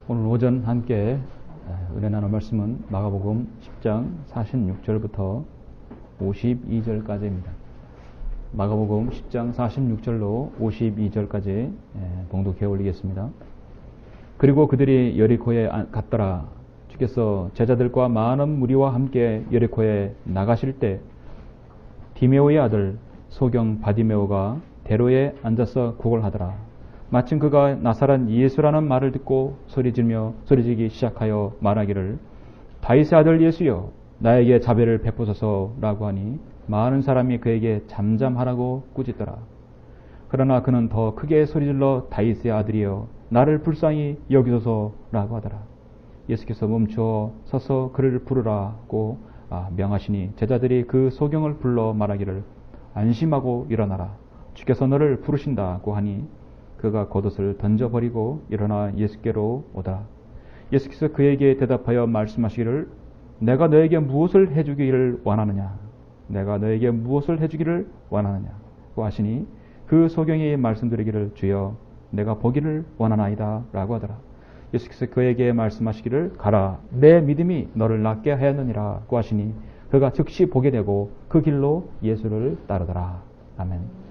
오늘 오전 함께 은혜 나눌 말씀은 마가복음 10장 46절부터 52절까지입니다. 마가복음 10장 46절로 52절까지 봉독해 올리겠습니다. 그리고 그들이 여리고에 갔더라. 주께서 제자들과 많은 무리와 함께 여리고에 나가실 때 디메오의 아들 소경 바디메오가 대로에 앉아서 구걸하더라. 마침 그가 나사렛 예수라는 말을 듣고 소리지기 시작하여 말하기를 다윗의 아들 예수여 나에게 자비를 베푸소서라고 하니 많은 사람이 그에게 잠잠하라고 꾸짖더라. 그러나 그는 더 크게 소리질러 다윗의 아들이여 나를 불쌍히 여기소서라고 하더라. 예수께서 멈추어 서서 그를 부르라고 명하시니 제자들이 그 소경을 불러 말하기를 안심하고 일어나라. 주께서 너를 부르신다고 하니 그가 겉옷을 던져버리고 일어나 예수께로 오더라. 예수께서 그에게 대답하여 말씀하시기를 내가 너에게 무엇을 해주기를 원하느냐? 내가 너에게 무엇을 해주기를 원하느냐고 하시니 그 소경이 말씀드리기를 주여 내가 보기를 원하나이다 라고 하더라. 예수께서 그에게 말씀하시기를 가라 내 믿음이 너를 낫게 하였느니라고 하시니 그가 즉시 보게 되고 그 길로 예수를 따르더라. 아멘.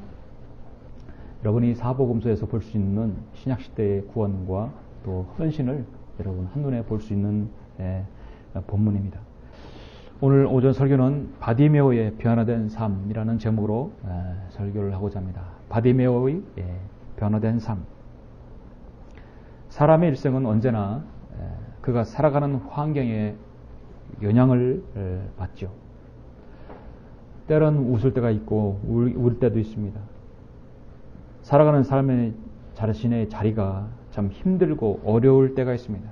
여러분이 사복음서에서 볼 수 있는 신약시대의 구원과 또 헌신을 여러분 한눈에 볼 수 있는 본문입니다. 오늘 오전 설교는 바디메오의 변화된 삶이라는 제목으로 설교를 하고자 합니다. 바디메오의 변화된 삶. 사람의 일생은 언제나 그가 살아가는 환경에 영향을 받죠. 때론 웃을 때가 있고 울 때도 있습니다. 살아가는 삶의 자신의 자리가 참 힘들고 어려울 때가 있습니다.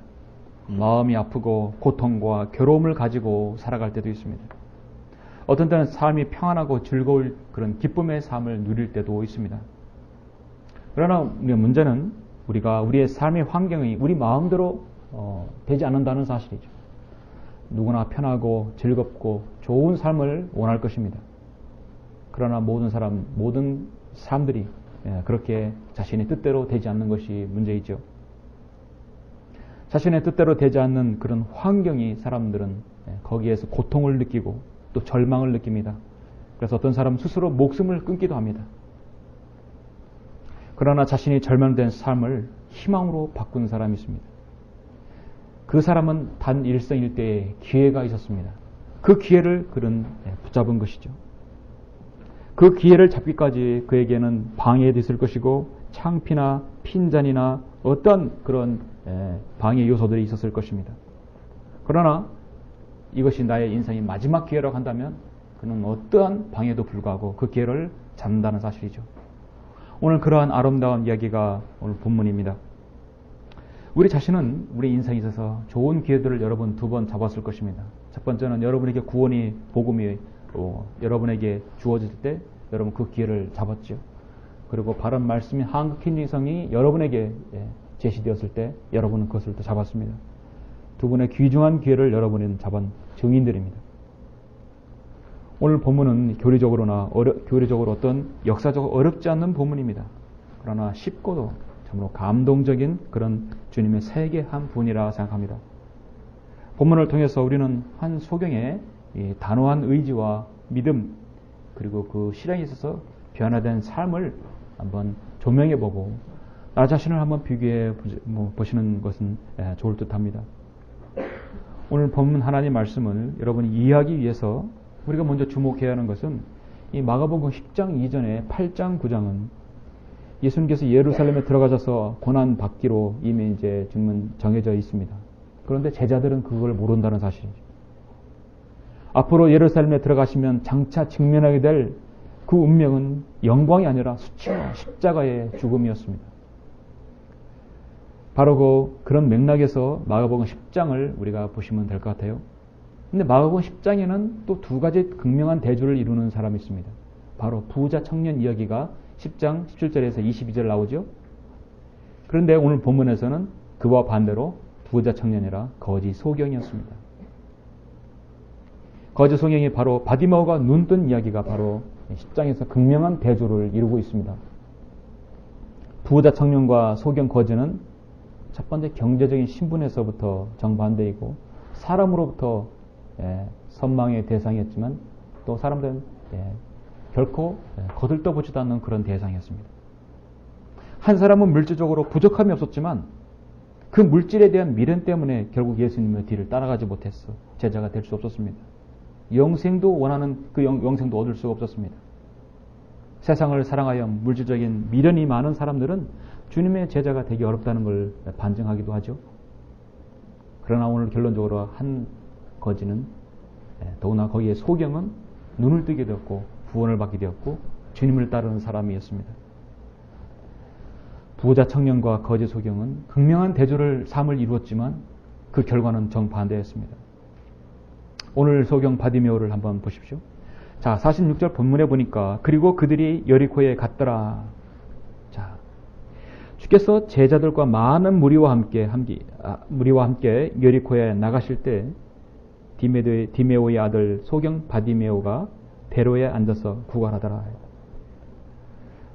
마음이 아프고 고통과 괴로움을 가지고 살아갈 때도 있습니다. 어떤 때는 삶이 평안하고 즐거울 그런 기쁨의 삶을 누릴 때도 있습니다. 그러나 문제는 우리의 삶의 환경이 우리 마음대로 되지 않는다는 사실이죠. 누구나 편하고 즐겁고 좋은 삶을 원할 것입니다. 그러나 모든 사람들이 그렇게 자신의 뜻대로 되지 않는 것이 문제이죠. 자신의 뜻대로 되지 않는 그런 환경이 사람들은 거기에서 고통을 느끼고 또 절망을 느낍니다. 그래서 어떤 사람은 스스로 목숨을 끊기도 합니다. 그러나 자신이 절망된 삶을 희망으로 바꾼 사람이 있습니다. 그 사람은 단 일생일 때에 기회가 있었습니다. 그 기회를 그는 붙잡은 것이죠. 그 기회를 잡기까지 그에게는 방해도 있을 것이고 창피나 핀잔이나 어떤 그런 방해 요소들이 있었을 것입니다. 그러나 이것이 나의 인생의 마지막 기회라고 한다면 그는 어떠한 방해도 불구하고 그 기회를 잡는다는 사실이죠. 오늘 그러한 아름다운 이야기가 오늘 본문입니다. 우리 자신은 우리 인생에 있어서 좋은 기회들을 여러분 2번 잡았을 것입니다. 첫 번째는 여러분에게 구원이 복음이 여러분에게 주어질 때 여러분 그 기회를 잡았죠. 그리고 바른 말씀인 한국 킹성이 여러분에게 제시되었을 때 여러분은 그것을 또 잡았습니다. 2분의 귀중한 기회를 여러분은 잡은 증인들입니다. 오늘 본문은 교리적으로 어떤 역사적으로 어렵지 않는 본문입니다. 그러나 쉽고도 참으로 감동적인 그런 주님의 세계한 분이라 생각합니다. 본문을 통해서 우리는 한 소경의 단호한 의지와 믿음 그리고 그 실행에 있어서 변화된 삶을 한번 조명해보고 나 자신을 한번 비교해 보시는 것은 좋을 듯합니다. 오늘 본문 하나님 말씀을 여러분이 이해하기 위해서 우리가 먼저 주목해야 하는 것은 이 마가복음 10장 이전에 8장 9장은 예수님께서 예루살렘에 들어가셔서 고난 받기로 이미 이제 정해져 있습니다. 그런데 제자들은 그걸 모른다는 사실이죠. 앞으로 예루살렘에 들어가시면 장차 직면하게 될 그 운명은 영광이 아니라 수치와 십자가의 죽음이었습니다. 바로 그런 맥락에서 마가복음 10장을 우리가 보시면 될 것 같아요. 근데 마가복음 10장에는 또 2가지 극명한 대조를 이루는 사람이 있습니다. 바로 부자 청년 이야기가 10장 17절에서 22절 나오죠. 그런데 오늘 본문에서는 그와 반대로 부자 청년이라 거지 소경이었습니다. 거지 소경이 바로 바디메오가 눈뜬 이야기가 바로 10장에서 극명한 대조를 이루고 있습니다. 부자 청년과 소경 거지는 첫 번째 경제적인 신분에서부터 정반대이고 사람으로부터 선망의 대상이었지만 또 사람들은 결코 거들떠보지도 않는 그런 대상이었습니다. 한 사람은 물질적으로 부족함이 없었지만 그 물질에 대한 미련 때문에 결국 예수님의 뒤를 따라가지 못했어. 제자가 될 수 없었습니다. 영생도 원하는 그 영생도 얻을 수가 없었습니다. 세상을 사랑하여 물질적인 미련이 많은 사람들은 주님의 제자가 되기 어렵다는 걸 반증하기도 하죠. 그러나 오늘 결론적으로 한 거지는 더구나 거기에 소경은 눈을 뜨게 되었고 구원을 받게 되었고 주님을 따르는 사람이었습니다. 부자 청년과 거지 소경은 극명한 대조를 삶을 이루었지만 그 결과는 정반대였습니다. 오늘 소경 바디메오를 한번 보십시오. 자, 46절 본문에 보니까 그리고 그들이 여리고에 갔더라. 자, 주께서 제자들과 많은 무리와 함께 여리고에 나가실 때 디메오의 아들 소경 바디메오가 대로에 앉아서 구걸하더라.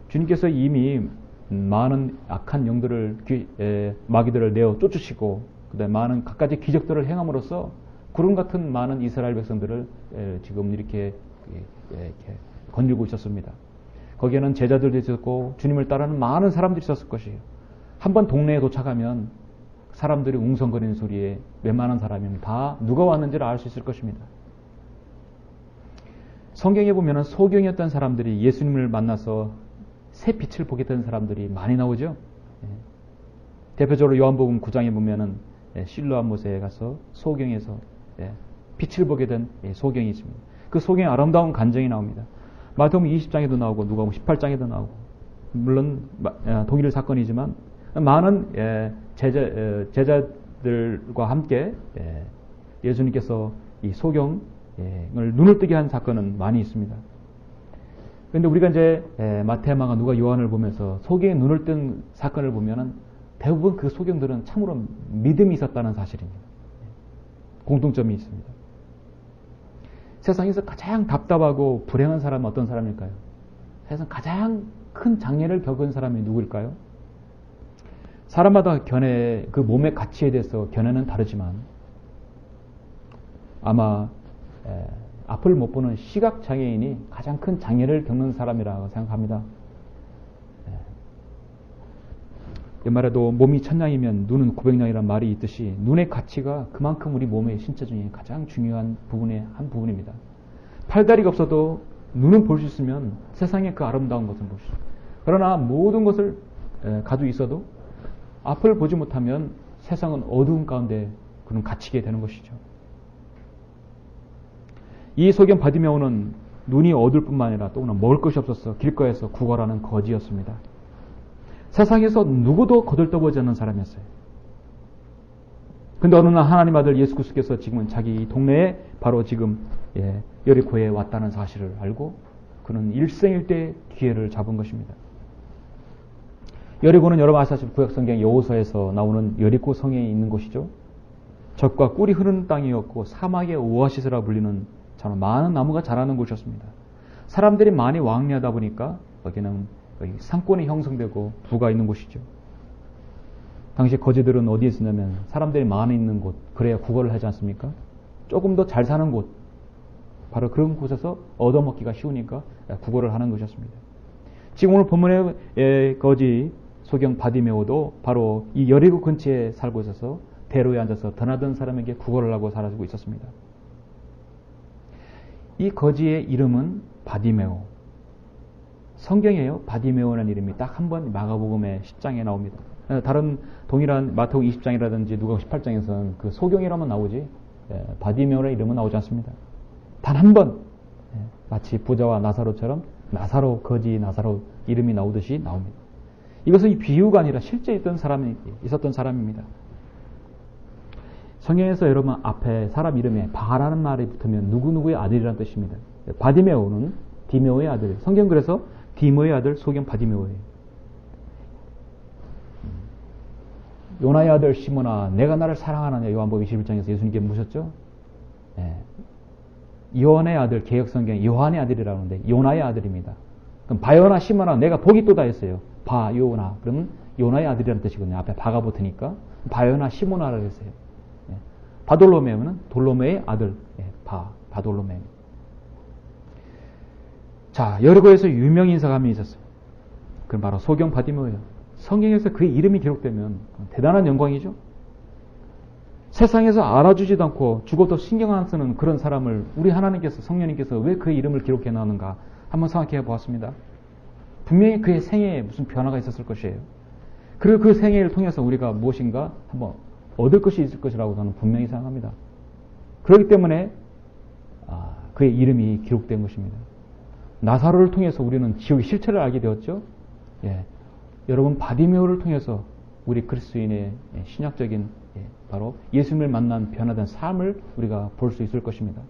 주님께서 이미 많은 악한 영들을 마귀들을 내어 쫓으시고 그다음에 많은 갖가지 기적들을 행함으로써 구름 같은 많은 이스라엘 백성들을 지금 이렇게 건들고 있었습니다. 거기에는 제자들도 있었고 주님을 따르는 많은 사람들이 있었을 것이에요. 한번 동네에 도착하면 사람들이 웅성거리는 소리에 웬만한 사람이면 다 누가 왔는지를 알 수 있을 것입니다. 성경에 보면 소경이었던 사람들이 예수님을 만나서 새 빛을 보게 된 사람들이 많이 나오죠. 대표적으로 요한복음 9장에 보면은 실로암 못에 가서 소경에서 빛을 보게 된 소경이 있습니다. 그 소경의 아름다운 간증이 나옵니다. 마태복음 20장에도 나오고 누가복음 18장에도 나오고 물론 동일 사건이지만 많은 제자들과 함께 예수님께서 이 소경을 눈을 뜨게 한 사건은 많이 있습니다. 그런데 우리가 이제 마태마가 누가 요한을 보면서 소경의 눈을 뜬 사건을 보면은 대부분 그 소경들은 참으로 믿음이 있었다는 사실입니다. 공통점이 있습니다. 세상에서 가장 답답하고 불행한 사람은 어떤 사람일까요? 세상 가장 큰 장애를 겪은 사람이 누구일까요? 사람마다 그 몸의 가치에 대해서 견해는 다르지만 아마 앞을 못 보는 시각장애인이 가장 큰 장애를 겪는 사람이라고 생각합니다. 연말에도 몸이 천냥이면 눈은 900냥이라는 말이 있듯이 눈의 가치가 그만큼 우리 몸의 신체 중에 가장 중요한 부분의 한 부분입니다. 팔다리가 없어도 눈은 볼 수 있으면 세상의 그 아름다운 것을 볼 수 있습니다. 그러나 모든 것을 가지고 있어도 앞을 보지 못하면 세상은 어두운 가운데 그런 갇히게 되는 것이죠. 이 소경 바디메오는 눈이 어두울 뿐만 아니라 또 먹을 것이 없어서 길가에서 구걸하는 거지였습니다. 세상에서 누구도 거들떠보지 않는 사람이었어요. 근데 어느 날 하나님 아들 예수 그리스도께서 지금은 자기 동네에 바로 지금 여리고에 왔다는 사실을 알고 그는 일생일대 기회를 잡은 것입니다. 여리고는 여러분 아시다시피 구약성경 여호수아에서 나오는 여리고 성에 있는 곳이죠. 젖과 꿀이 흐르는 땅이었고 사막의 오아시스라 불리는 참 많은 나무가 자라는 곳이었습니다. 사람들이 많이 왕래하다 보니까 여기는 상권이 형성되고 부가 있는 곳이죠. 당시 거지들은 어디에 있었냐면 사람들이 많이 있는 곳, 그래야 구걸을 하지 않습니까? 조금 더 잘 사는 곳, 바로 그런 곳에서 얻어먹기가 쉬우니까 구걸을 하는 것이었습니다. 지금 오늘 본문의 거지 소경 바디메오도 바로 이 여리고 근처에 살고 있어서 대로에 앉아서 드나든 사람에게 구걸을 하고 살아주고 있었습니다. 이 거지의 이름은 바디메오. 성경에요. 바디메오라는 이름이 딱 한 번 마가복음의 10장에 나옵니다. 다른 동일한 마태복음 20장이라든지 누가복음 18장에서는 그 소경이라면 나오지 바디메오라는 이름은 나오지 않습니다. 단 한 번 마치 부자와 나사로처럼 나사로 거지 나사로 이름이 나오듯이 나옵니다. 이것은 이 비유가 아니라 실제 있었던 사람입니다. 성경에서 여러분 앞에 사람 이름에 바라는 말이 붙으면 누구누구의 아들이라는 뜻입니다. 바디메오는 디메오의 아들. 성경 그래서 디모의 아들 소경 바디메오예요. 요나의 아들 시몬아 내가 나를 사랑하느냐 요한복음 21장에서 예수님께 묻으셨죠. 요한의 아들 개혁성경 요한의 아들이라고 하는데 요나의 아들입니다. 그럼 바요나 시몬아 내가 복이 또다 했어요. 바요나 그러면 요나의 아들이라는 뜻이거든요. 앞에 바가 붙으니까 바요나 시모나라고 했어요. 예. 바돌로메오는 돌로메의 아들, 예, 바돌로메오. 자, 여리고에서 유명 인사가 한 명 있었어요. 그건 바로 소경 바디메오예요. 성경에서 그의 이름이 기록되면 대단한 영광이죠. 세상에서 알아주지도 않고 죽어도 신경 안 쓰는 그런 사람을 우리 하나님께서, 성령님께서 왜 그의 이름을 기록해 놨는가 한번 생각해 보았습니다. 분명히 그의 생애에 무슨 변화가 있었을 것이에요. 그리고 그 생애를 통해서 우리가 무엇인가 한번 얻을 것이 있을 것이라고 저는 분명히 생각합니다. 그렇기 때문에 그의 이름이 기록된 것입니다. 나사로를 통해서 우리는 지옥의 실체를 알게 되었죠. 예. 여러분, 바디메오를 통해서 우리 그리스도인의 신약적인 바로 예수님을 만난 변화된 삶을 우리가 볼 수 있을 것입니다.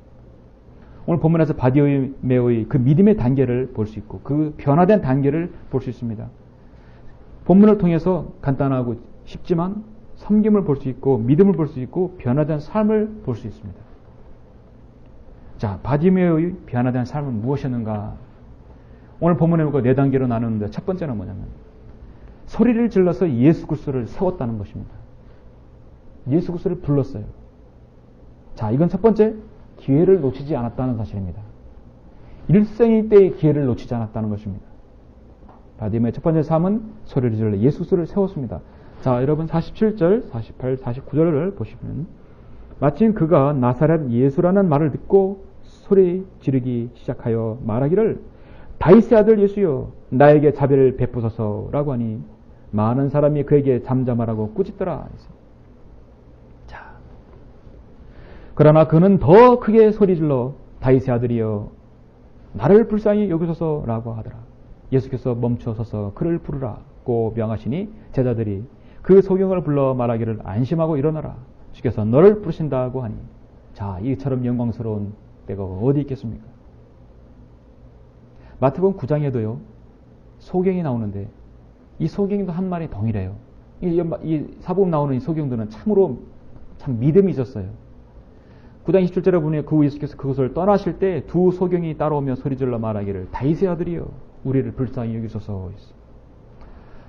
오늘 본문에서 바디메오의 그 믿음의 단계를 볼 수 있고 그 변화된 단계를 볼 수 있습니다. 본문을 통해서 간단하고 쉽지만 섬김을 볼 수 있고 믿음을 볼 수 있고 변화된 삶을 볼 수 있습니다. 자, 바디메오의 변화된 삶은 무엇이었는가? 오늘 본문에 보고 네 단계로 나누는데 첫 번째는 뭐냐면 소리를 질러서 예수 그리스도를 세웠다는 것입니다. 예수 그리스도를 불렀어요. 자, 이건 첫 번째, 기회를 놓치지 않았다는 사실입니다. 일생일 때의 기회를 놓치지 않았다는 것입니다. 바디메오의 첫 번째 삶은 소리를 질러 예수 그리스도를 세웠습니다. 자, 여러분 47절, 48, 49절을 보시면 마침 그가 나사렛 예수라는 말을 듣고 소리 지르기 시작하여 말하기를 다윗의 아들 예수여 나에게 자비를 베푸소서라고 하니 많은 사람이 그에게 잠잠하라고 꾸짖더라. 자, 그러나 그는 더 크게 소리질러 다윗의 아들이여 나를 불쌍히 여기소서라고 하더라. 예수께서 멈춰서서 그를 부르라고 명하시니 제자들이 그 소경을 불러 말하기를 안심하고 일어나라. 주께서 너를 부르신다고 하니 자, 이처럼 영광스러운 때가 어디 있겠습니까? 마태복음 9장에도요 소경이 나오는데 이 소경도 한 마리 동일해요. 이 사복음 나오는 이 소경들은 참으로 참 믿음이 있었어요. 9장 27절에 보면 그 예수께서 그것을 떠나실 때 두 소경이 따라오며 소리질러 말하기를 다윗의 아들이여 우리를 불쌍히 여기소서.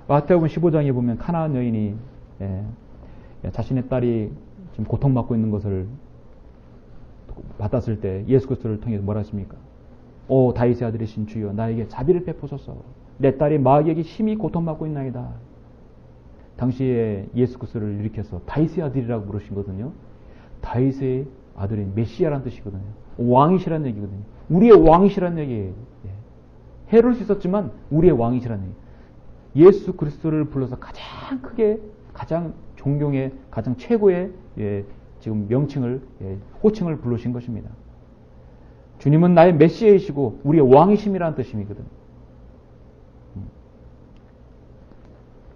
마태복음 15장에 보면 가나안 여인이 자신의 딸이 지금 고통받고 있는 것을 받았을 때 예수 그리스도를 통해서 뭐라 했습니까? 오 다윗의 아들이신 주여 나에게 자비를 베푸소서. 내 딸이 마귀에게 심히 고통받고 있나이다. 당시에 예수 그리스도를 일으켜서 다윗의 아들이라고 부르시거든요. 다윗의 아들인 메시아라는 뜻이거든요. 왕이시라는 얘기거든요. 우리의 왕이시라는 얘기예요. 헤롯이 있었지만 우리의 왕이시라는 얘기. 예수 그리스도를 불러서 가장 크게 가장 존경의 가장 최고의 지금 명칭을 호칭을 부르신 것입니다. 주님은 나의 메시아이시고 우리의 왕이심이라는 뜻이거든요.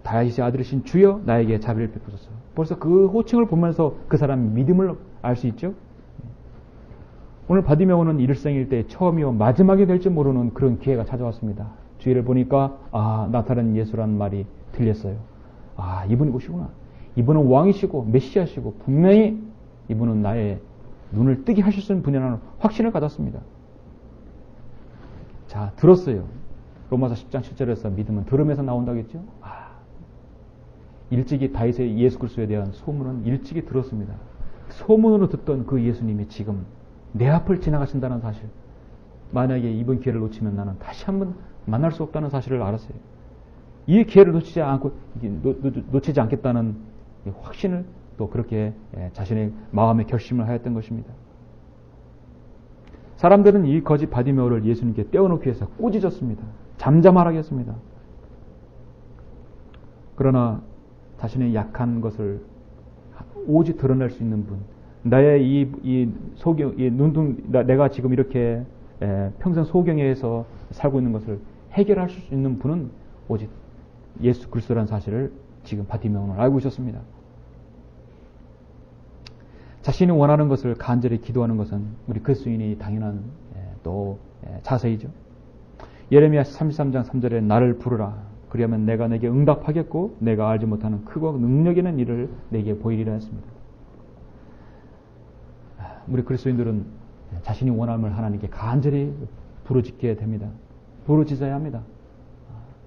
다윗의 아들이신 주여 나에게 자비를 베푸소서. 벌써 그 호칭을 보면서 그 사람의 믿음을 알 수 있죠. 오늘 바디메오는 일생일 때 처음이요 마지막이 될지 모르는 그런 기회가 찾아왔습니다. 주위를 보니까 나타난 예수라는 말이 들렸어요. 이분이시구나. 이분은 왕이시고 메시아시고 분명히 이분은 나의 눈을 뜨게 하실 수 있는 분이라는 확신을 가졌습니다. 자, 들었어요. 로마서 10장 7절에서 믿음은 들음에서 나온다겠죠. 일찍이 다윗의 예수 그리스도에 대한 소문은 일찍이 들었습니다. 소문으로 듣던 그 예수님이 지금 내 앞을 지나가신다는 사실. 만약에 이번 기회를 놓치면 나는 다시 한번 만날 수 없다는 사실을 알았어요. 이 기회를 놓치지 않겠다는 확신을 또 그렇게 자신의 마음의 결심을 하였던 것입니다. 사람들은 이 거짓 바디메오를 예수님께 떼어놓기 위해서 꾸짖었습니다. 잠잠하라고 했습니다. 그러나 자신의 약한 것을 오직 드러낼 수 있는 분, 나의 이 소경, 내가 지금 이렇게 평생 소경에서 살고 있는 것을 해결할 수 있는 분은 오직 예수 그리스도라는 사실을 지금 바디메오는 알고 있었습니다. 자신이 원하는 것을 간절히 기도하는 것은 우리 그리스도인이 당연한 또 자세이죠. 예레미야 33장 3절에 나를 부르라. 그리하면 내가 내게 응답하겠고 내가 알지 못하는 크고 능력 있는 일을 내게 보이리라 했습니다. 우리 그리스도인들은 자신이 원함을 하나님께 간절히 부르짖게 됩니다. 부르짖어야 합니다.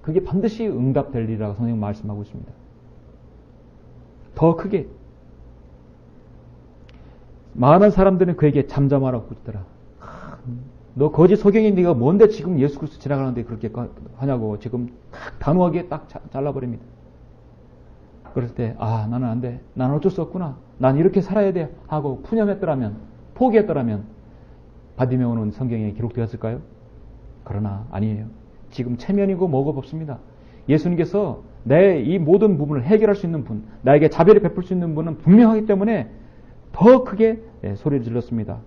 그게 반드시 응답될 일이라고 선생님 말씀하고 있습니다. 더 크게. 많은 사람들은 그에게 잠잠하라고 그러더라. 너 거짓 소경이 네가 뭔데 지금 예수 그리스도 지나가는데 그렇게 하냐고 지금 단호하게 딱 잘라버립니다. 그럴 때 나는 안 돼. 나는 어쩔 수 없구나. 난 이렇게 살아야 돼 하고 푸념했더라면, 포기했더라면 바디메오는 성경에 기록되었을까요? 그러나 아니에요. 지금 체면이고 뭐고 없습니다. 예수님께서 내 이 모든 부분을 해결할 수 있는 분, 나에게 자비를 베풀 수 있는 분은 분명하기 때문에 더 크게 소리를 질렀습니다.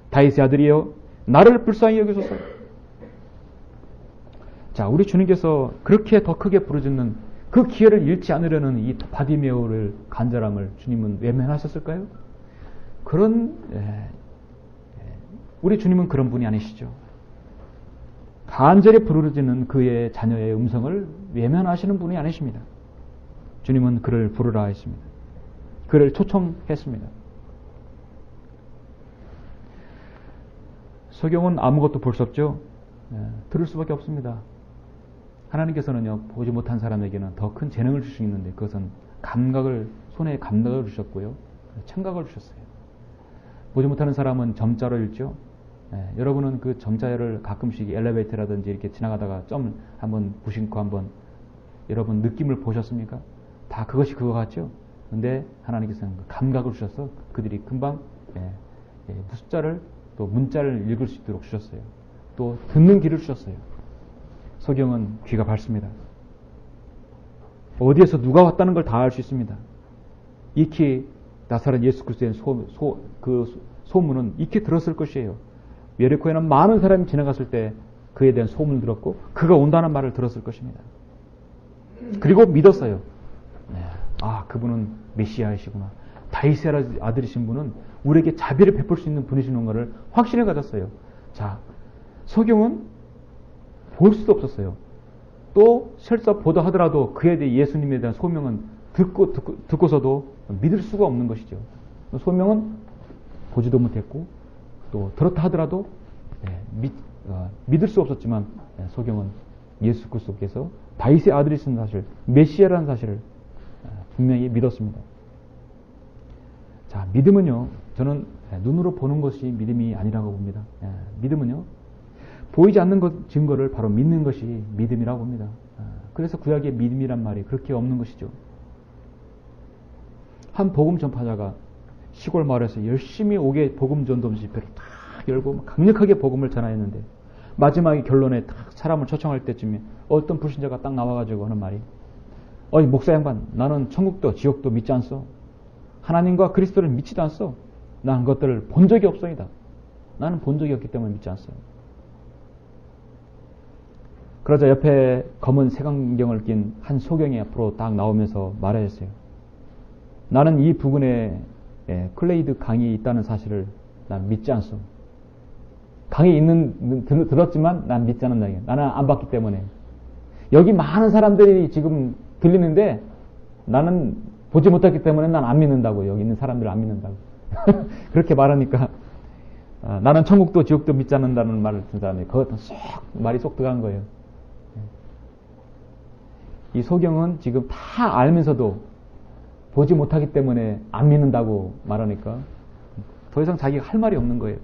다윗의 아들이여 나를 불쌍히 여기소서. 자, 우리 주님께서 그렇게 더 크게 부르짖는 그 기회를 잃지 않으려는 이 바디메오를 간절함을 주님은 외면하셨을까요? 우리 주님은 그런 분이 아니시죠. 간절히 부르짖는 그의 자녀의 음성을 외면하시는 분이 아니십니다. 주님은 그를 부르라 했습니다. 그를 초청했습니다. 소경은 아무것도 볼 수 없죠. 들을 수밖에 없습니다. 하나님께서는요, 보지 못한 사람에게는 더 큰 재능을 줄 수 있는데 그것은 손에 감각을 주셨고요. 청각을 주셨어요. 보지 못하는 사람은 점자로 읽죠. 여러분은 그 점자를 가끔씩 엘리베이터라든지 이렇게 지나가다가 점 한번 무심코 한번 여러분 느낌을 보셨습니까? 다 그것이 그거 같죠? 근데 하나님께서는 그 감각을 주셔서 그들이 금방 숫자를 또 문자를 읽을 수 있도록 주셨어요. 또 듣는 귀를 주셨어요. 소경은 귀가 밝습니다. 어디에서 누가 왔다는 걸 다 알 수 있습니다. 익히 나사렛 예수 그리스도의 소문은 익히 들었을 것이에요. 예리코에는 많은 사람이 지나갔을 때 그에 대한 소문을 들었고 그가 온다는 말을 들었을 것입니다. 그리고 믿었어요. 그분은 메시아이시구나. 다윗의 아들이신 분은 우리에게 자비를 베풀 수 있는 분이시는 것을 확신을 가졌어요. 자, 소경은 볼 수도 없었어요. 또 설사 보다 하더라도 그에 대해 예수님에 대한 소명은 듣고서도 믿을 수가 없는 것이죠. 소명은 보지도 못했고 또 들었다 하더라도 믿을 수 없었지만 소경은 예수 그리스도께서 다윗의 아들이신 사실, 메시아라는 사실을 분명히 믿었습니다. 자, 믿음은요, 저는 눈으로 보는 것이 믿음이 아니라고 봅니다. 믿음은요, 보이지 않는 증거를 바로 믿는 것이 믿음이라고 봅니다. 그래서 구약의 믿음이란 말이 그렇게 없는 것이죠. 한 복음 전파자가 시골 마을에서 열심히 오게 복음 전도 집회를 딱 열고 강력하게 복음을 전하였는데 마지막에 결론에 딱 사람을 초청할 때쯤에 어떤 불신자가 딱 나와가지고 하는 말이 목사 양반, 나는 천국도 지옥도 믿지 않소. 하나님과 그리스도를 믿지도 않소. 나는 그것들을 본 적이 없소이다. 나는 본 적이 없기 때문에 믿지 않소. 그러자 옆에 검은 색안경을 낀 한 소경이 앞으로 딱 나오면서 말하였어요. 나는 이 부근에 클레이드 강이 있다는 사실을 난 믿지 않소. 강이 들었지만 난 믿지 않는다. 나는 안 봤기 때문에. 여기 많은 사람들이 지금 들리는데 나는 보지 못했기 때문에 난 안 믿는다고. 여기 있는 사람들을 안 믿는다고. 그렇게 말하니까 나는 천국도 지옥도 믿지 않는다는 말을 듣는 사람이 그것도 말이 쏙 들어간 거예요. 이 소경은 지금 다 알면서도 보지 못하기 때문에 안 믿는다고 말하니까 더 이상 자기가 할 말이 없는 거예요.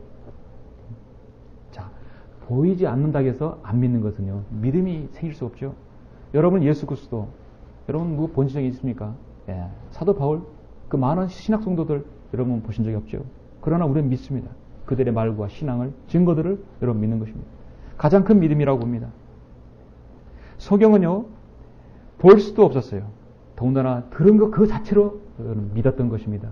자, 보이지 않는다고 해서 안 믿는 것은요, 믿음이 생길 수 없죠. 여러분 예수 그리스도, 여러분 누구 본 적이 있습니까? 사도 바울, 그 많은 신학 성도들 여러분 보신 적이 없죠. 그러나 우리는 믿습니다. 그들의 말과 신앙을, 증거들을 여러분 믿는 것입니다. 가장 큰 믿음이라고 봅니다. 소경은요, 볼 수도 없었어요. 더군다나 들은 것 그 자체로 믿었던 것입니다.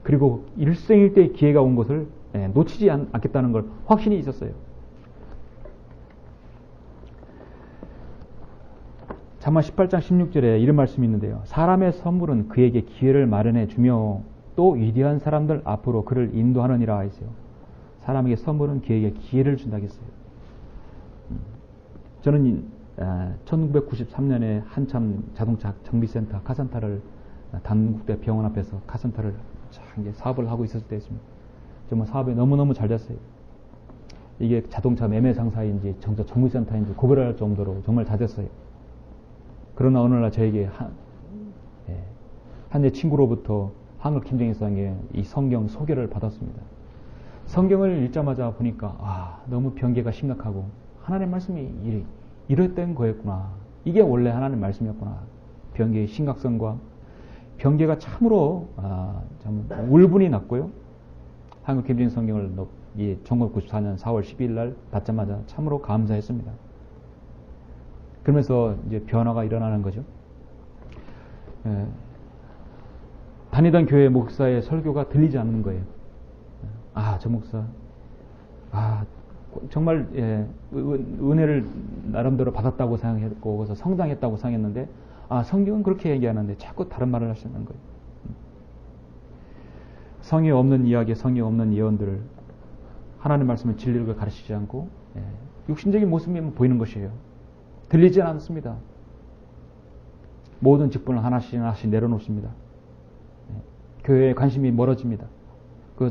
그리고 일생일대의 기회가 온 것을 놓치지 않겠다는 걸 확신이 있었어요. 잠언 18장 16절에 이런 말씀이 있는데요. 사람의 선물은 그에게 기회를 마련해 주며 또 위대한 사람들 앞으로 그를 인도하느니라 했어요. 사람에게 선물은 그에게 기회를 준다고 했어요. 저는 1993년에 한참 자동차 정비센터 카센터를 단국대 병원 앞에서 카센터를 이제 사업을 하고 있었을 때였습니다. 정말 사업이 너무너무 잘 됐어요. 이게 자동차 매매 상사인지 정비센터인지 구별할 정도로 정말 잦았어요. 그러나 어느 날 저에게 한 내 친구로부터 한글 김정일상의 이 성경 소개를 받았습니다. 성경을 읽자마자 보니까 너무 병계가 심각하고 하나님의 말씀이 이랬던 거였구나. 이게 원래 하나님의 말씀이었구나. 병계의 심각성과 병계가 참으로 참 울분이 났고요. 한글 김정일 성경을 1994년 4월 12일 날 받자마자 참으로 감사했습니다. 그러면서 이제 변화가 일어나는 거죠. 다니던 교회 목사의 설교가 들리지 않는 거예요. 저 목사, 정말 은혜를 나름대로 받았다고 생각했고, 그래서 성장했다고 생각했는데, 성경은 그렇게 얘기하는데 자꾸 다른 말을 하시는 거예요. 성의 없는 이야기, 성의 없는 예언들을 하나님의 말씀을 진리를 가르치지 않고 육신적인 모습이 보이는 것이에요. 들리지 않습니다. 모든 직분을 하나씩 내려놓습니다. 교회에 관심이 멀어집니다.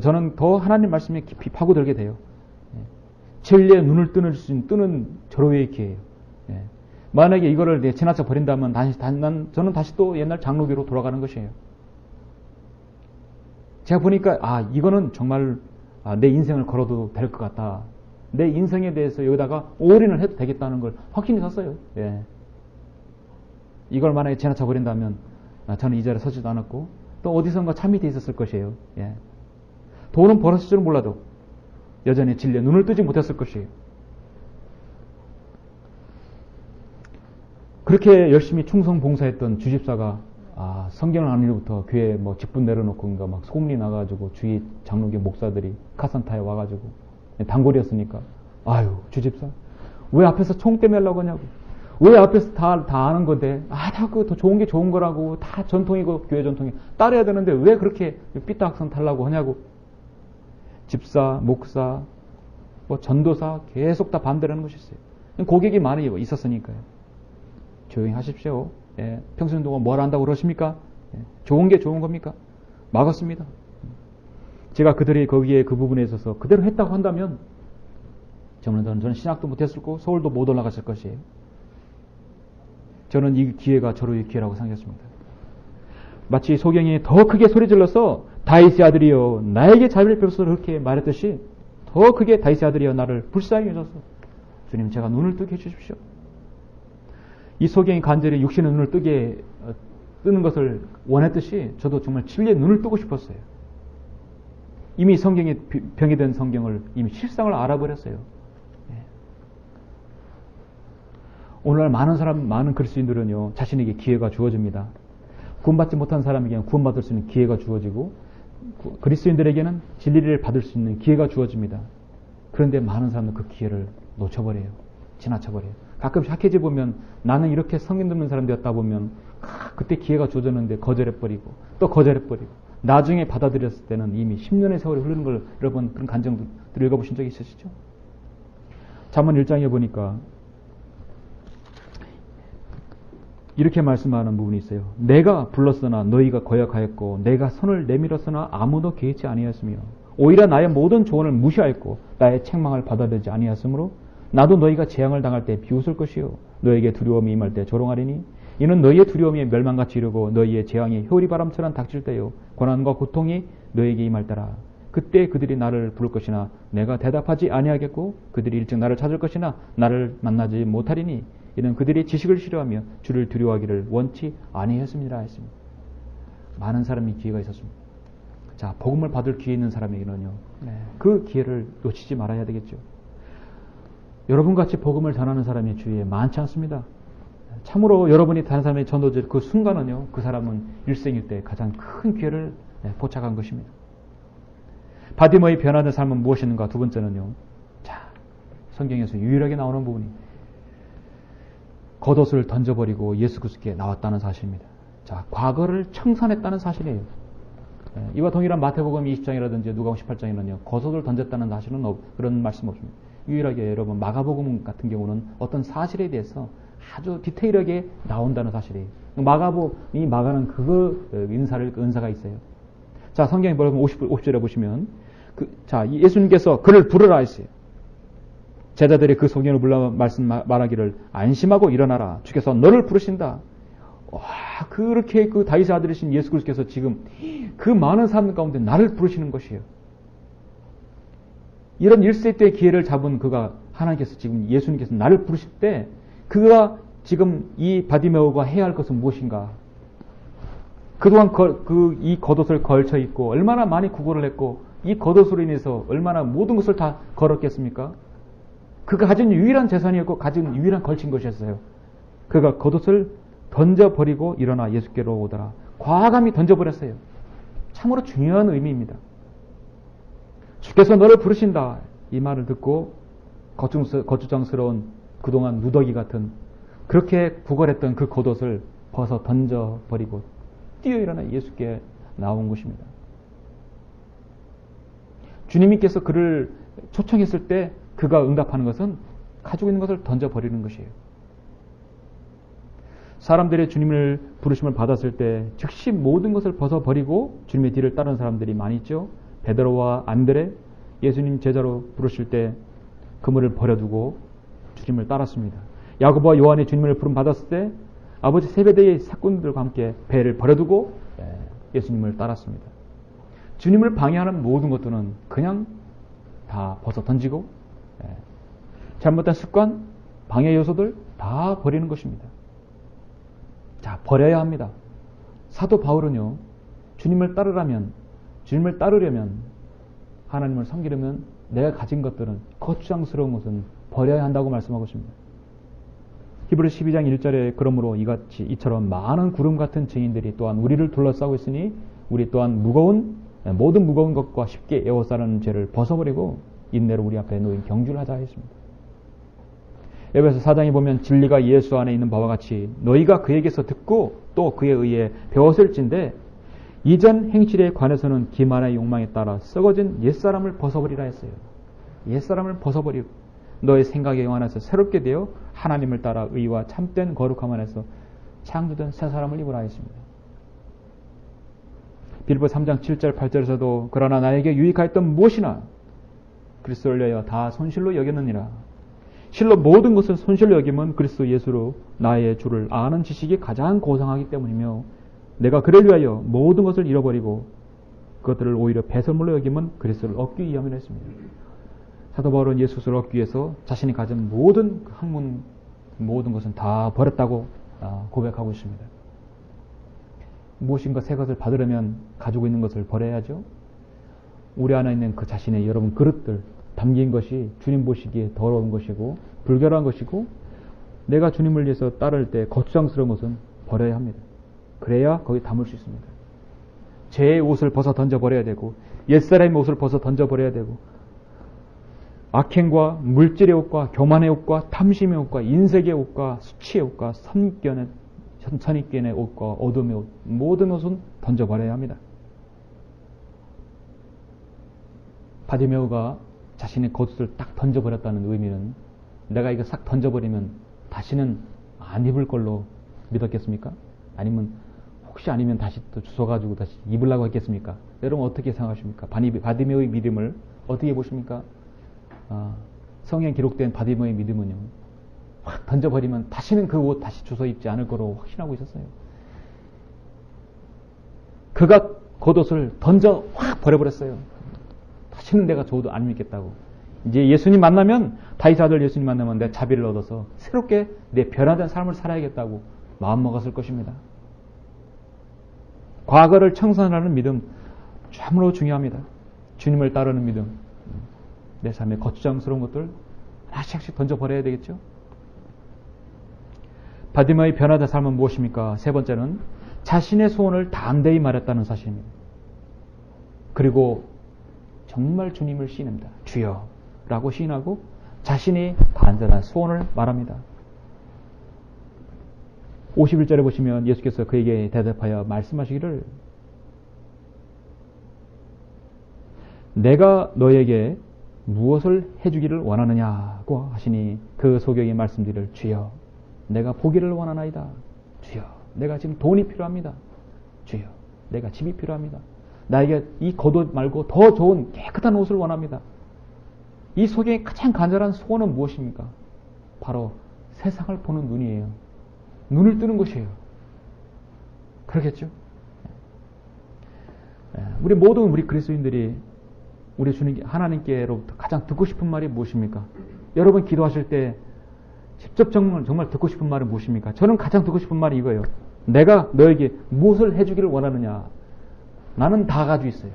저는 더 하나님 말씀에 깊이 파고들게 돼요. 진리의 눈을 뜨는 절호의 기회예요. 만약에 이거를 지나쳐 버린다면 저는 다시 또 옛날 장로교로 돌아가는 것이에요. 제가 보니까 이거는 정말 내 인생을 걸어도 될 것 같다. 내 인생에 대해서 여기다가 올인을 해도 되겠다는 걸 확신이 섰어요. 이걸 만약에 지나쳐 버린다면 저는 이 자리에 서지도 않았고 또 어디선가 참이 돼 있었을 것이에요. 돈은 벌었을 줄은 몰라도 여전히 진리에 눈을 뜨지 못했을 것이에요. 그렇게 열심히 충성 봉사했던 주집사가 성경을 안 읽고부터 교회에 직분 내려놓고 막 소문이 나가지고 주위 장로교 목사들이 카산타에 와가지고 단골이었으니까 주집사 왜 앞에서 총대 매려고 하냐고, 왜 앞에서 다 아는 건데 다 더 좋은 게 좋은 거라고, 다 전통이고 교회 전통이 따라야 되는데 왜 그렇게 삐딱선 달라고 하냐고. 집사, 목사, 전도사 계속 다 반대를 하는 것이 있어요. 고객이 많이 있었으니까요. 조용히 하십시오. 평생 동안 뭘 한다고 그러십니까? 좋은 게 좋은 겁니까? 막았습니다. 제가 그들이 거기에 그 부분에 있어서 그대로 했다고 한다면 저는 신학도 못했을 거고 서울도 못 올라갔을 것이에요. 저는 이 기회가 저로의 기회라고 생각했습니다. 마치 소경이 더 크게 소리질러서 다윗의 아들이여 나에게 자비를 베풀소서 그렇게 말했듯이 더 크게 다윗의 아들이여 나를 불쌍히 여겨서 주님 제가 눈을 뜨게 해주십시오. 이 소경이 간절히 육신의 눈을 뜨는 것을 원했듯이 저도 정말 진리의 눈을 뜨고 싶었어요. 이미 성경에 병이 된 성경을 이미 실상을 알아버렸어요. 오늘날 많은 그리스도인들은요 자신에게 기회가 주어집니다. 구원받지 못한 사람에게는 구원받을 수 있는 기회가 주어지고 그리스도인들에게는 진리를 받을 수 있는 기회가 주어집니다. 그런데 많은 사람들은 그 기회를 놓쳐버려요. 지나쳐버려요. 가끔씩 학회지 보면 나는 이렇게 성경 듣는 사람 되었다 보면 그때 기회가 주어졌는데 거절해버리고 또 거절해버리고 나중에 받아들였을 때는 이미 10년의 세월이 흐르는 걸 여러분 그런 간증들 읽어보신 적이 있으시죠? 잠언 1장에 보니까 이렇게 말씀하는 부분이 있어요. 내가 불렀으나 너희가 거역하였고 내가 손을 내밀었으나 아무도 개의치 아니하였으며 오히려 나의 모든 조언을 무시하였고 나의 책망을 받아들이지 아니하였으므로 나도 너희가 재앙을 당할 때 비웃을 것이요 너희에게 두려움이 임할 때 조롱하리니 이는 너희의 두려움이 멸망같이 이르고 너희의 재앙이 효리바람처럼 닥칠 때요 고난과 고통이 너희에게 임할 때라. 그때 그들이 나를 부를 것이나 내가 대답하지 아니하겠고 그들이 일찍 나를 찾을 것이나 나를 만나지 못하리니 이는 그들이 지식을 싫어하며 주를 두려워하기를 원치 아니했습니다 했습니다. 많은 사람이 기회가 있었습니다. 자, 복음을 받을 기회 있는 사람에게는요 그 기회를 놓치지 말아야 되겠죠. 여러분같이 복음을 전하는 사람이 주위에 많지 않습니다. 참으로 여러분이 다른 사람의 전도질 그 순간은요 그 사람은 일생일 때 가장 큰 기회를 포착한 것입니다. 바디머의 변화된 삶은 무엇인가? 두 번째는요, 자, 성경에서 유일하게 나오는 부분이 겉옷을 던져버리고 예수 그리스도께 나왔다는 사실입니다. 자, 과거를 청산했다는 사실이에요. 이와 동일한 마태복음 20장이라든지 누가복음 18장에는요 겉옷을 던졌다는 사실은 그런 말씀 없습니다. 유일하게 여러분 마가복음 같은 경우는 어떤 사실에 대해서 아주 디테일하게 나온다는 사실이에요. 마가는 그 은사가 있어요. 자, 성경에 보면 50절에 보시면 자, 예수님께서 그를 부르라 했어요. 제자들이 그 소견을 불러 말하기를 안심하고 일어나라. 주께서 너를 부르신다. 와, 그렇게 그 다윗의 아들이신 예수 그리스도께서 지금 그 많은 사람들 가운데 나를 부르시는 것이에요. 이런 1세 때의 기회를 잡은 그가 하나님께서 지금 예수님께서 나를 부르실 때 그가 지금 이 바디메오가 해야 할 것은 무엇인가? 그동안 이 겉옷을 걸쳐 입고 얼마나 많이 구걸을 했고 이 겉옷으로 인해서 얼마나 모든 것을 다 걸었겠습니까? 그가 가진 유일한 재산이었고 가진 유일한 걸친 것이었어요. 그가 겉옷을 던져버리고 일어나 예수께로 오더라. 과감히 던져버렸어요. 참으로 중요한 의미입니다. 주께서 너를 부르신다. 이 말을 듣고 거추장스러운 그동안 누더기 같은 그렇게 구걸했던 그 겉옷을 벗어 던져버리고 뛰어 일어나 예수께 나온 것입니다. 주님께서 그를 초청했을 때 그가 응답하는 것은 가지고 있는 것을 던져버리는 것이에요. 사람들이 주님을 부르심을 받았을 때 즉시 모든 것을 벗어버리고 주님의 뒤를 따르는 사람들이 많이 있죠. 베드로와 안드레, 예수님 제자로 부르실 때 그물을 버려두고 주님을 따랐습니다. 야고보와 요한이 주님을 부름 받았을 때 아버지 세베대의 사꾼들과 함께 배를 버려두고 예수님을 따랐습니다. 주님을 방해하는 모든 것들은 그냥 다 벗어 던지고 잘못된 습관, 방해 요소들 다 버리는 것입니다. 자, 버려야 합니다. 사도 바울은요, 주님을 따르려면, 하나님을 섬기려면 내가 가진 것들은 거추장스러운 것은 버려야 한다고 말씀하고 있습니다. 히브리서 12장 1절에 그러므로 이처럼 많은 구름 같은 증인들이 또한 우리를 둘러싸고 있으니 우리 또한 모든 무거운 것과 쉽게 에워싸는 죄를 벗어버리고 인내로 우리 앞에 놓인 경주를 하자 했습니다. 에베소 4장에 보면 진리가 예수 안에 있는 바와 같이 너희가 그에게서 듣고 또 그에 의해 배웠을진데 이전 행실에 관해서는 기만의 욕망에 따라 썩어진 옛사람을 벗어버리라 했어요. 옛사람을 벗어버리고 너의 생각에 관해서 새롭게 되어 하나님을 따라 의와 참된 거룩함 안에서 창조된 새 사람을 입으라 했습니다. 빌보 3장 7절 8절에서도 그러나 나에게 유익하였던 무엇이나 그리스도를 위하여 다 손실로 여겼느니라. 실로 모든 것을 손실로 여기면 그리스도 예수로 나의 주를 아는 지식이 가장 고상하기 때문이며 내가 그를 위하여 모든 것을 잃어버리고 그것들을 오히려 배설물로 여기면 그리스도를 얻기 위함이라 했습니다. 사도 바울은 예수를 얻기 위해서 자신이 가진 모든 학문, 모든 것은 다 버렸다고 고백하고 있습니다. 무엇인가 새 것을 받으려면 가지고 있는 것을 버려야죠. 우리 안에 있는 그 자신의 여러분 그릇들 담긴 것이 주님 보시기에 더러운 것이고 불결한 것이고 내가 주님을 위해서 따를 때 거추장스러운 것은 버려야 합니다. 그래야 거기 담을 수 있습니다. 제 옷을 벗어 던져버려야 되고 옛사람의 옷을 벗어 던져버려야 되고 악행과 물질의 옷과 교만의 옷과 탐심의 옷과 인색의 옷과 수치의 옷과 선입견의 옷과 어둠의 옷 모든 옷은 던져버려야 합니다. 바디메오가 자신의 겉옷을 딱 던져버렸다는 의미는 내가 이거 싹 던져버리면 다시는 안 입을 걸로 믿었겠습니까? 아니면 혹시 아니면 다시 또 주워가지고 다시 입으려고 했겠습니까? 여러분 어떻게 생각하십니까? 바디메오의 믿음을 어떻게 보십니까? 성경에 기록된 바디메오의 믿음은요, 확 던져버리면 다시는 그 옷 다시 주워 입지 않을 거로 확신하고 있었어요. 그가 겉옷을 던져 확 버려버렸어요. 다시는 내가 줘도 안 믿겠다고. 이제 예수님 만나면, 다윗의 아들 예수님 만나면 내 자비를 얻어서 새롭게 내 변화된 삶을 살아야겠다고 마음먹었을 것입니다. 과거를 청산하는 믿음 참으로 중요합니다. 주님을 따르는 믿음, 내 삶의 거추장스러운 것들 하나씩 던져버려야 되겠죠. 바디메오의 변화된 삶은 무엇입니까? 세 번째는 자신의 소원을 담대히 말했다는 사실입니다. 그리고 정말 주님을 시인합니다. 주여 라고 시인하고 자신이 간절한 소원을 말합니다. 51절에 보시면 예수께서 그에게 대답하여 말씀하시기를 내가 너에게 무엇을 해주기를 원하느냐고 하시니 그 소경이 말씀드리를 주여 내가 보기를 원하나이다. 주여 내가 지금 돈이 필요합니다. 주여 내가 집이 필요합니다. 나에게 이 겉옷 말고 더 좋은 깨끗한 옷을 원합니다. 이 속에 가장 간절한 소원은 무엇입니까? 바로 세상을 보는 눈이에요. 눈을 뜨는 것이에요. 그렇겠죠? 우리 모든 우리 그리스도인들이 우리 주님 하나님께로부터 가장 듣고 싶은 말이 무엇입니까? 여러분 기도하실 때 직접 정말 듣고 싶은 말은 무엇입니까? 저는 가장 듣고 싶은 말이 이거예요. 내가 너에게 무엇을 해주기를 원하느냐? 나는 다 가지고 있어요.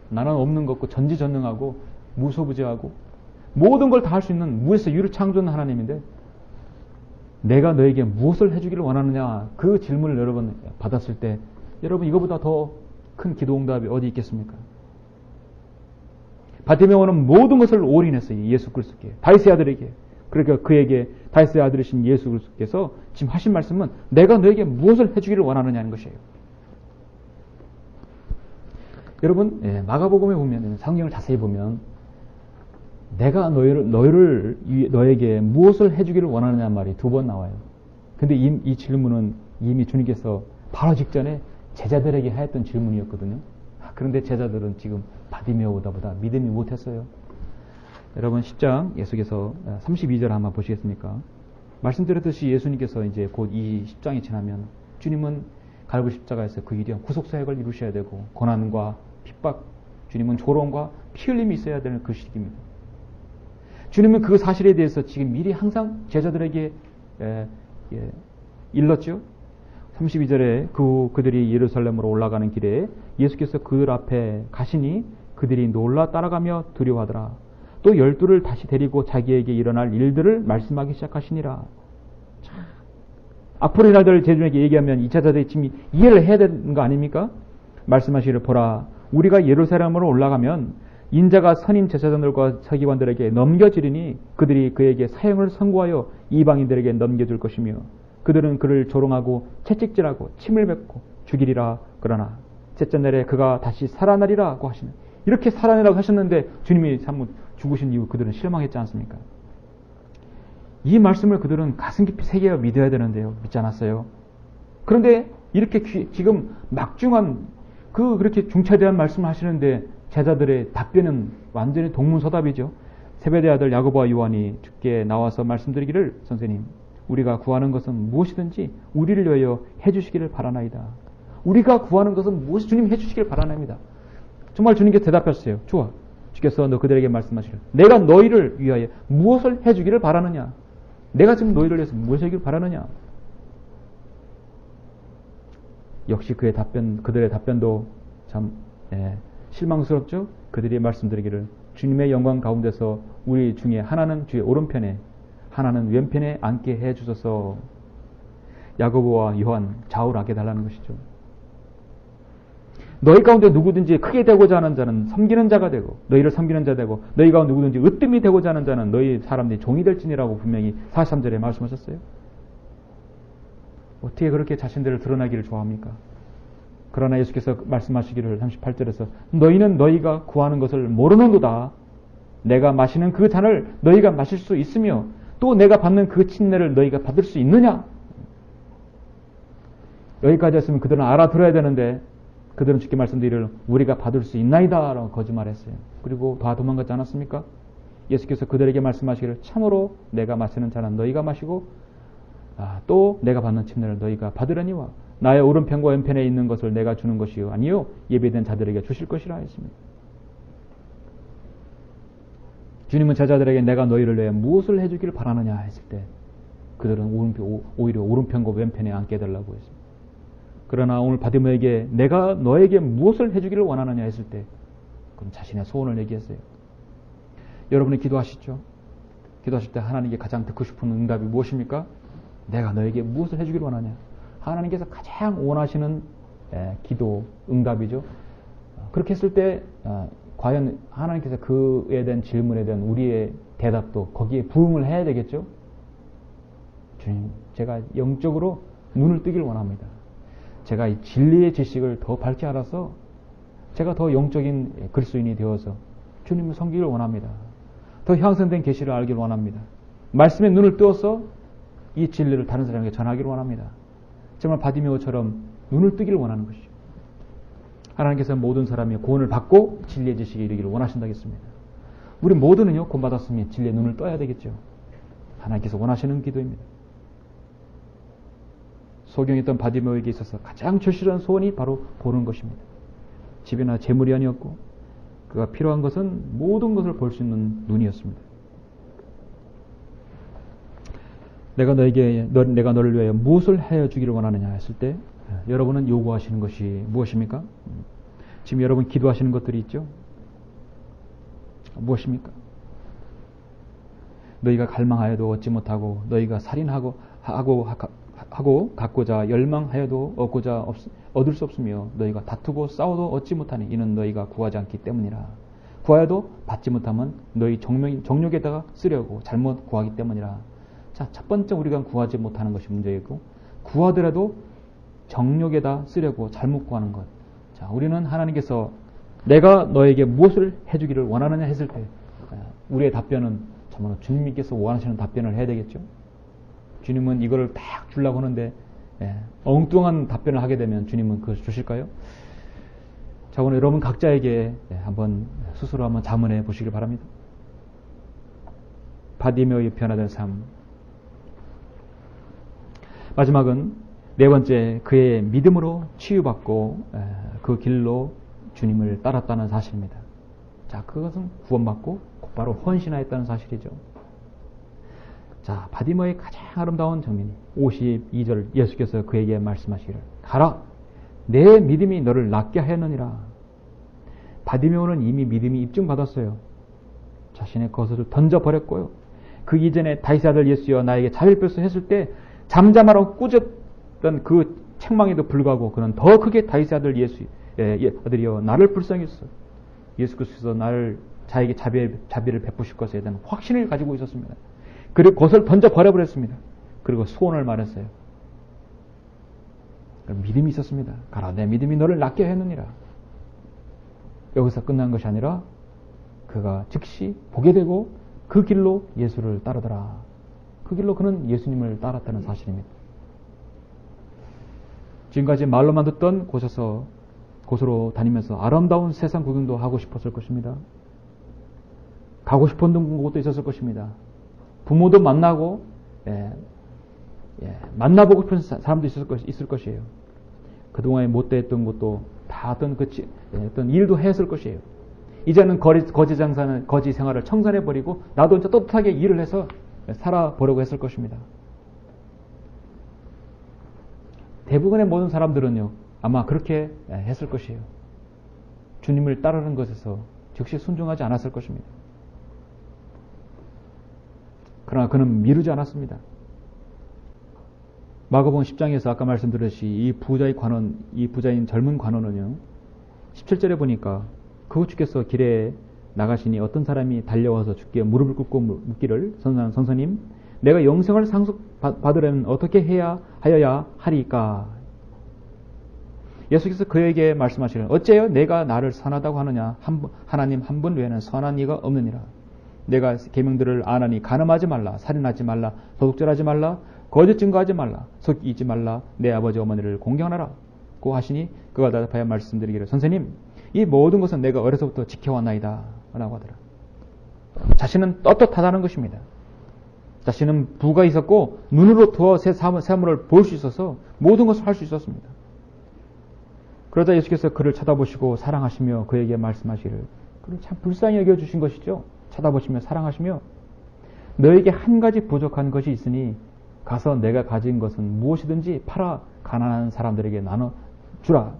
나는 없는 것 없고 전지전능하고 무소부재하고 모든 걸 다 할 수 있는 무에서 유를 창조하는 하나님인데 내가 너에게 무엇을 해주기를 원하느냐? 그 질문을 여러분 받았을 때 여러분 이거보다 더 큰 기도 응답이 어디 있겠습니까? 바티메오는 모든 것을 올인했어요. 예수 그리스도께. 다윗의 아들에게. 그러니까 그에게 다윗의 아들이신 예수 그리스도께서 지금 하신 말씀은 내가 너에게 무엇을 해주기를 원하느냐는 것이에요. 여러분 마가복음에 보면 성경을 자세히 보면 내가 너에게 무엇을 해주기를 원하느냐는 말이 2번 나와요. 근데 이 질문은 이미 주님께서 바로 직전에 제자들에게 하였던 질문이었거든요. 그런데 제자들은 지금 바디메오보다 믿음이 못했어요. 여러분 10장 예수께서 32절 한번 보시겠습니까? 말씀드렸듯이 예수님께서 이제 곧 이 10장이 지나면 주님은 갈고 십자가에서 그 일이한 구속사역을 이루셔야 되고 고난과 핍박, 주님은 조롱과 피 흘림이 있어야 되는 그 시기입니다. 주님은 그 사실에 대해서 지금 미리 항상 제자들에게 일렀죠. 32절에 그들이 예루살렘으로 올라가는 길에 예수께서 그들 앞에 가시니 그들이 놀라 따라가며 두려워하더라. 또 12를 다시 데리고 자기에게 일어날 일들을 말씀하기 시작하시니라. 앞으로 일어날 제자들에게 얘기하면 이 제자들이 지금 이해를 해야 되는 거 아닙니까? 말씀하시기를 보라. 우리가 예루살렘으로 올라가면 인자가 선임 제사장들과 서기관들에게 넘겨지리니 그들이 그에게 사형을 선고하여 이방인들에게 넘겨줄 것이며 그들은 그를 조롱하고 채찍질하고 침을 뱉고 죽이리라. 그러나 셋째 날에 그가 다시 살아나리라고 하시는 이렇게 살아나라고 하셨는데 주님이 죽으신 이후 그들은 실망했지 않습니까? 이 말씀을 그들은 가슴 깊이 새겨 믿어야 되는데요. 믿지 않았어요. 그런데 이렇게 지금 막중한 그렇게 중차대한 말씀을 하시는데 제자들의 답변은 완전히 동문서답이죠. 세베대 아들 야고보와 요한이 주께 나와서 말씀드리기를 선생님 우리가 구하는 것은 무엇이든지 우리를 위하여 해주시기를 바라나이다. 우리가 구하는 것은 무엇이 주님 해주시기를 바라나이다. 정말 주님께서 대답하셨어요. 좋아. 주께서 너 그들에게 말씀하시기를 내가 너희를 위하여 무엇을 해주기를 바라느냐. 내가 지금 너희를 위해서 무엇을 해주기를 바라느냐. 역시 그들의 답변도 참 실망스럽죠. 그들이 말씀드리기를 주님의 영광 가운데서 우리 중에 하나는 주의 오른편에 하나는 왼편에 앉게 해주소서. 야고보와 요한 좌우하게 달라는 것이죠. 너희 가운데 누구든지 크게 되고자 하는 자는 섬기는 자가 되고 너희를 섬기는 자 되고 너희 가운데 누구든지 으뜸이 되고자 하는 자는 너희 사람들이 종이 될지니라고 분명히 43절에 말씀하셨어요. 어떻게 그렇게 자신들을 드러나기를 좋아합니까? 그러나 예수께서 말씀하시기를 38절에서 너희는 너희가 구하는 것을 모르는도다. 내가 마시는 그 잔을 너희가 마실 수 있으며 또 내가 받는 그 침례를 너희가 받을 수 있느냐? 여기까지 했으면 그들은 알아들어야 되는데 그들은 주께 말씀드리기를 우리가 받을 수 있나이다 라고 거짓말했어요. 그리고 다 도망가지 않았습니까? 예수께서 그들에게 말씀하시기를 참으로 내가 마시는 잔은 너희가 마시고 또 내가 받는 침례를 너희가 받으려니와 나의 오른편과 왼편에 있는 것을 내가 주는 것이요 아니요 예배된 자들에게 주실 것이라 했습니다. 주님은 제자들에게 내가 너희를 위해 무엇을 해주기를 바라느냐 했을 때 그들은 오히려 오른편과 왼편에 앉게 해달라고 했습니다. 그러나 오늘 바디메오에게 내가 너에게 무엇을 해주기를 원하느냐 했을 때 그럼 자신의 소원을 얘기했어요. 여러분이 기도하시죠? 기도하실 때 하나님께 가장 듣고 싶은 응답이 무엇입니까? 내가 너에게 무엇을 해주기를 원하냐? 하나님께서 가장 원하시는 기도 응답이죠. 그렇게 했을 때 과연 하나님께서 그에 대한 질문에 대한 우리의 대답도 거기에 부응을 해야 되겠죠? 주님, 제가 영적으로 눈을 뜨길 원합니다. 제가 이 진리의 지식을 더 밝게 알아서 제가 더 영적인 그리스도인이 되어서 주님을 섬기길 원합니다. 더 향상된 계시를 알길 원합니다. 말씀에 눈을 뜨어서 이 진리를 다른 사람에게 전하기를 원합니다. 정말 바디메오처럼 눈을 뜨기를 원하는 것이죠. 하나님께서 모든 사람이 구원을 받고 진리의 지식에 이르기를 원하신다겠습니다. 우리 모두는요, 구원받았으면 진리의 눈을 떠야 되겠죠. 하나님께서 원하시는 기도입니다. 소경했던 바디메오에게 있어서 가장 절실한 소원이 바로 보는 것입니다. 집이나 재물이 아니었고 그가 필요한 것은 모든 것을 볼 수 있는 눈이었습니다. 내가 너를 위하여 무엇을 하여 주기를 원하느냐 했을 때 여러분은 요구하시는 것이 무엇입니까? 지금 여러분 기도하시는 것들이 있죠? 무엇입니까? 너희가 갈망하여도 얻지 못하고 너희가 살인하고 갖고자 열망하여도 얻을 수 없으며 너희가 다투고 싸워도 얻지 못하니 이는 너희가 구하지 않기 때문이라. 구하여도 받지 못하면 너희 정욕에다가 쓰려고 잘못 구하기 때문이라. 자, 첫 번째 우리가 구하지 못하는 것이 문제이고 구하더라도 정욕에다 쓰려고 잘못 구하는 것. 자, 우리는 하나님께서 내가 너에게 무엇을 해주기를 원하느냐 했을 때 우리의 답변은 정말 주님께서 원하시는 답변을 해야 되겠죠. 주님은 이거를 딱 주려고 하는데 엉뚱한 답변을 하게 되면 주님은 그것을 주실까요? 자, 오늘 여러분 각자에게 한번 스스로 한번 자문해 보시길 바랍니다. 바디메오의 변화된 삶. 마지막은 네 번째, 그의 믿음으로 치유받고 그 길로 주님을 따랐다는 사실입니다. 자, 그것은 구원받고 곧바로 헌신하였다는 사실이죠. 자, 바디메오의 가장 아름다운 장면이 52절 예수께서 그에게 말씀하시기를 가라, 내 믿음이 너를 낫게 하였느니라. 바디메오는 이미 믿음이 입증받았어요. 자신의 것을 던져버렸고요. 그 이전에 다윗의 아들 예수여 나에게 자비를 베푸소서 했을 때 잠잠하라고 꾸짖던 그 책망에도 불구하고 그는 더 크게 다윗의 아들 예수 아들이여 나를 불쌍히 여기소서. 예수께서 자에게 자비를 베푸실 것에 대한 확신을 가지고 있었습니다. 그리고 그것을 던져버려버렸습니다. 그리고 소원을 말했어요. 믿음이 있었습니다. 가라, 내 믿음이 너를 낫게 했느니라. 여기서 끝난 것이 아니라 그가 즉시 보게 되고 그 길로 예수를 따르더라. 그 길로 그는 예수님을 따랐다는 사실입니다. 지금까지 말로만 듣던 곳으로 다니면서 아름다운 세상 구경도 하고 싶었을 것입니다. 가고 싶었던 곳도 있었을 것입니다. 부모도 만나고 만나보고 싶은 사람도 있을 것이에요. 그동안에 못됐던 것도 다 어떤 일도 했을 것이에요. 이제는 거지 생활을 청산해버리고 나도 혼자 떳떳하게 일을 해서 살아보려고 했을 것입니다. 대부분의 모든 사람들은요 아마 그렇게 했을 것이에요. 주님을 따르는 것에서 즉시 순종하지 않았을 것입니다. 그러나 그는 미루지 않았습니다. 마가복음 10장에서 아까 말씀드렸듯이 이 부자인 젊은 관원은요 17절에 보니까 그 주께서 길에 나가시니 어떤 사람이 달려와서 주께 무릎을 꿇고 묻기를 선생님 내가 영생을 상속받으려면 어떻게 하여야 하리까? 예수께서 그에게 말씀하시기를 어째요 내가 나를 선하다고 하느냐 하나님 한 분 외에는 선한 이가 없느니라. 내가 계명들을 아나니 간음하지 말라, 살인하지 말라, 도둑질하지 말라, 거짓 증거하지 말라, 속이지 말라, 내 아버지 어머니를 공경하라 고 하시니 그가 대답하여 말씀드리기를 선생님 이 모든 것은 내가 어려서부터 지켜왔나이다 라고 하더라. 자신은 떳떳하다는 것입니다. 자신은 부가 있었고 눈으로 더 새 사물을 볼 수 있어서 모든 것을 할 수 있었습니다. 그러자 예수께서 그를 쳐다보시고 사랑하시며 그에게 말씀하시기를 그를 참 불쌍히 여겨주신 것이죠. 쳐다보시며 사랑하시며 너에게 한 가지 부족한 것이 있으니 가서 내가 가진 것은 무엇이든지 팔아 가난한 사람들에게 주라.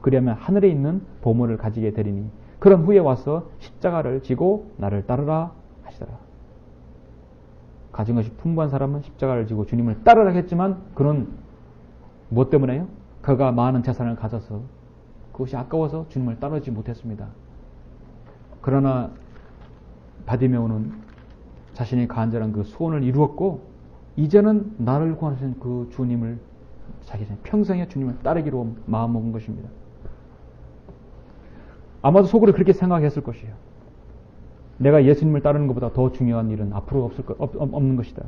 그리하면 하늘에 있는 보물을 가지게 되리니 그런 후에 와서 십자가를 지고 나를 따르라 하시더라. 가진 것이 풍부한 사람은 십자가를 지고 주님을 따르라 했지만 그는 무엇 때문에요? 그가 많은 재산을 가져서 그것이 아까워서 주님을 따르지 못했습니다. 그러나 바디메오는 자신이 간절한 그 소원을 이루었고 이제는 나를 구하신 그 주님을 자기 평생에 주님을 따르기로 마음먹은 것입니다. 아마도 속으로 그렇게 생각했을 것이에요. 내가 예수님을 따르는 것보다 더 중요한 일은 앞으로 없는 것이다.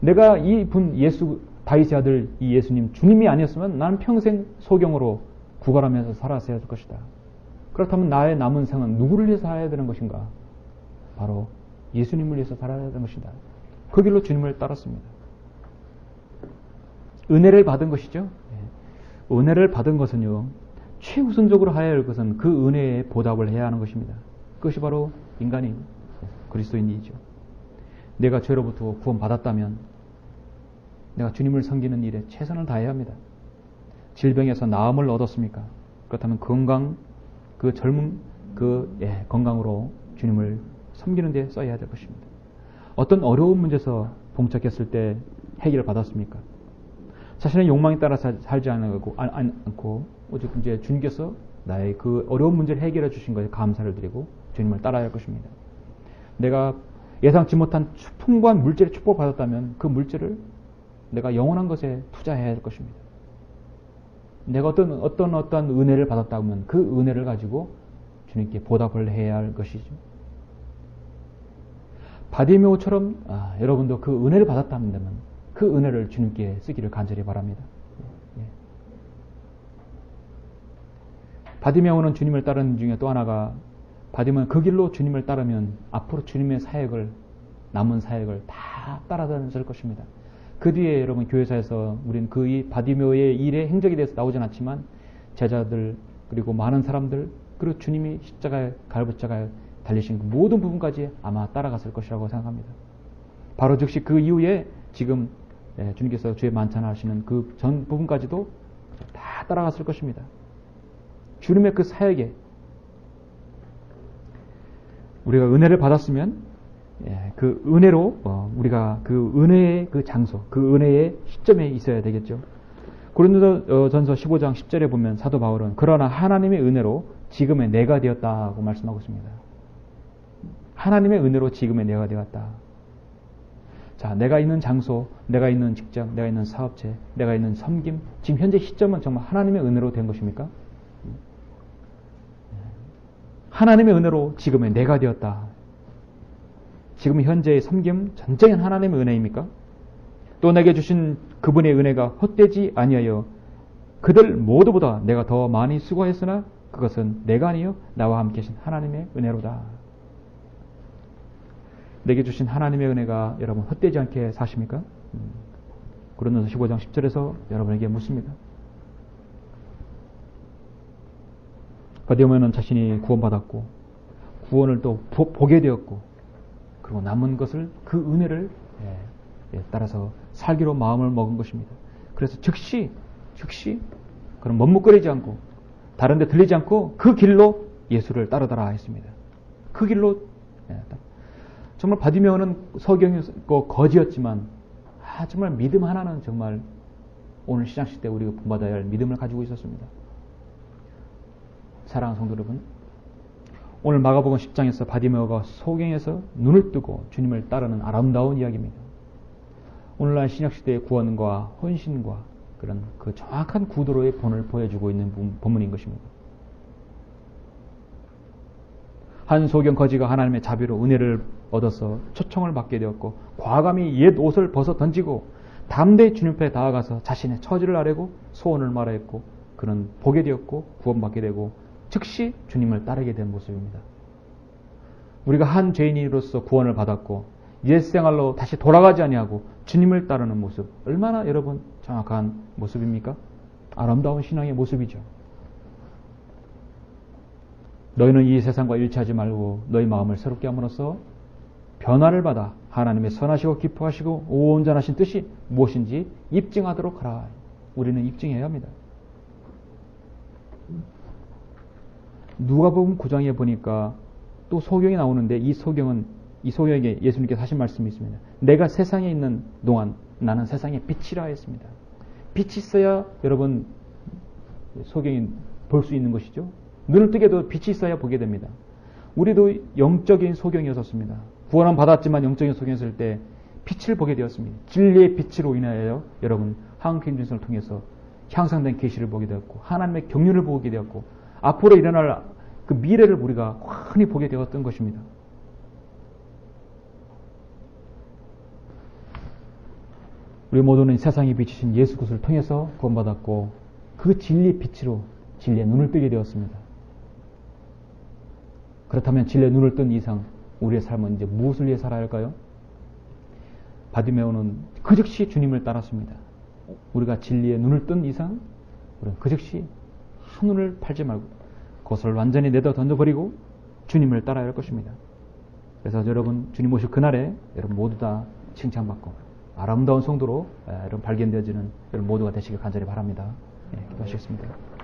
내가 다윗의 아들 이 예수님 주님이 아니었으면 나는 평생 소경으로 구걸하면서 살았어야 할 것이다. 그렇다면 나의 남은 생은 누구를 위해서 살아야 되는 것인가? 바로 예수님을 위해서 살아야 되는 것이다. 그 길로 주님을 따랐습니다. 은혜를 받은 것이죠. 은혜를 받은 것은요, 최우선적으로 해야 할 것은 그 은혜에 보답을 해야 하는 것입니다. 그것이 바로 인간인 그리스도인이죠. 내가 죄로부터 구원받았다면 내가 주님을 섬기는 일에 최선을 다해야 합니다. 질병에서 나음을 얻었습니까? 그렇다면 건강, 그 젊음, 건강으로 주님을 섬기는 데 써야 될 것입니다. 어떤 어려운 문제에서 봉착했을 때 해결을 받았습니까? 자신의 욕망에 따라 살지 않고 오직 이제 주님께서 나의 그 어려운 문제를 해결해 주신 것에 감사를 드리고 주님을 따라야 할 것입니다. 내가 예상치 못한 풍부한 물질의 축복을 받았다면 그 물질을 내가 영원한 것에 투자해야 할 것입니다. 내가 어떤 은혜를 받았다면 그 은혜를 가지고 주님께 보답을 해야 할 것이죠. 바디메오처럼 여러분도 그 은혜를 받았다면 그 은혜를 주님께 쓰기를 간절히 바랍니다. 바디메오는 주님을 따르는 중에 또 하나가, 바디메오는 그 길로 주님을 따르면 앞으로 주님의 사역을, 남은 사역을 다 따라다닐 것입니다. 그 뒤에 여러분 교회사에서 우리는 그 바디메오의 일의 행적에 대해서 나오진 않지만 제자들 그리고 많은 사람들 그리고 주님이 십자가에 갈보자가에 달리신 그 모든 부분까지 아마 따라갔을 것이라고 생각합니다. 바로 즉시 그 이후에 지금 주님께서 죄 만찬하시는 그 전 부분까지도 다 따라갔을 것입니다. 주님의 그 사역에 우리가 은혜를 받았으면 그 은혜로 우리가 그 은혜의 그 장소, 그 은혜의 시점에 있어야 되겠죠. 고린도전서 15장 10절에 보면 사도 바울은 그러나 하나님의 은혜로 지금의 내가 되었다고 말씀하고 있습니다. 하나님의 은혜로 지금의 내가 되었다. 자, 내가 있는 장소, 내가 있는 직장, 내가 있는 사업체, 내가 있는 섬김, 지금 현재 시점은 정말 하나님의 은혜로 된 것입니까? 하나님의 은혜로 지금의 내가 되었다. 지금 현재의 섬김 전적인 하나님의 은혜입니까? 또 내게 주신 그분의 은혜가 헛되지 아니하여 그들 모두보다 내가 더 많이 수고했으나 그것은 내가 아니요 나와 함께 계신 하나님의 은혜로다. 내게 주신 하나님의 은혜가 여러분 헛되지 않게 사십니까? 고린도서 15장 10절에서 여러분에게 묻습니다. 바디메오는 자신이 구원받았고 구원을 또 보게 되었고 그리고 남은 것을 그 은혜를 따라서 살기로 마음을 먹은 것입니다. 그래서 즉시 그런 머뭇거리지 않고 다른 데 들리지 않고 그 길로 예수를 따르더라 했습니다. 그 길로 정말 바디메오는 서경이 거지였지만 정말 믿음 하나는 정말 오늘 시장식 때 우리가 본받아야 할 믿음을 가지고 있었습니다. 사랑하는 성도 여러분, 오늘 마가복음 10장에서 바디메오가 소경에서 눈을 뜨고 주님을 따르는 아름다운 이야기입니다. 오늘날 신약시대의 구원과 헌신과 그런 그 정확한 구도로의 본을 보여주고 있는 본문인 것입니다. 한 소경 거지가 하나님의 자비로 은혜를 얻어서 초청을 받게 되었고 과감히 옛 옷을 벗어 던지고 담대히 주님 앞에 다가가서 자신의 처지를 아뢰고 소원을 말하였고 그는 보게 되었고 구원받게 되고 즉시 주님을 따르게 된 모습입니다. 우리가 한 죄인으로서 구원을 받았고 옛생활로 다시 돌아가지 아니하고 주님을 따르는 모습 얼마나 여러분 정확한 모습입니까? 아름다운 신앙의 모습이죠. 너희는 이 세상과 일치하지 말고 너희 마음을 새롭게 함으로써 변화를 받아 하나님의 선하시고 기뻐하시고 온전하신 뜻이 무엇인지 입증하도록 하라. 우리는 입증해야 합니다. 누가복음 9장에 보니까 또 소경이 나오는데 이 소경에게 예수님께서 하신 말씀이 있습니다. 내가 세상에 있는 동안 나는 세상의 빛이라 했습니다. 빛이 있어야 여러분 소경이 볼 수 있는 것이죠. 눈을 뜨게도 빛이 있어야 보게 됩니다. 우리도 영적인 소경이었습니다. 구원은 받았지만 영적인 소경이었을 때 빛을 보게 되었습니다. 진리의 빛으로 인하여 여러분 한국행진선을 통해서 향상된 계시를 보게 되었고 하나님의 경륜을 보게 되었고 앞으로 일어날 그 미래를 우리가 환히 보게 되었던 것입니다. 우리 모두는 세상에 비치신 예수 그리스도를 통해서 구원받았고 그 진리의 빛으로 진리의 눈을 뜨게 되었습니다. 그렇다면 진리의 눈을 뜬 이상 우리의 삶은 이제 무엇을 위해 살아야 할까요? 바디메오는 그 즉시 주님을 따랐습니다. 우리가 진리의 눈을 뜬 이상 우리는 그 즉시 한눈을 팔지 말고 그것을 완전히 내다 던져버리고 주님을 따라야 할 것입니다. 그래서 여러분 주님 오실 그날에 여러분 모두 다 칭찬받고 아름다운 성도로 여러분 발견되어지는 여러분 모두가 되시길 간절히 바랍니다. 기도하시겠습니다.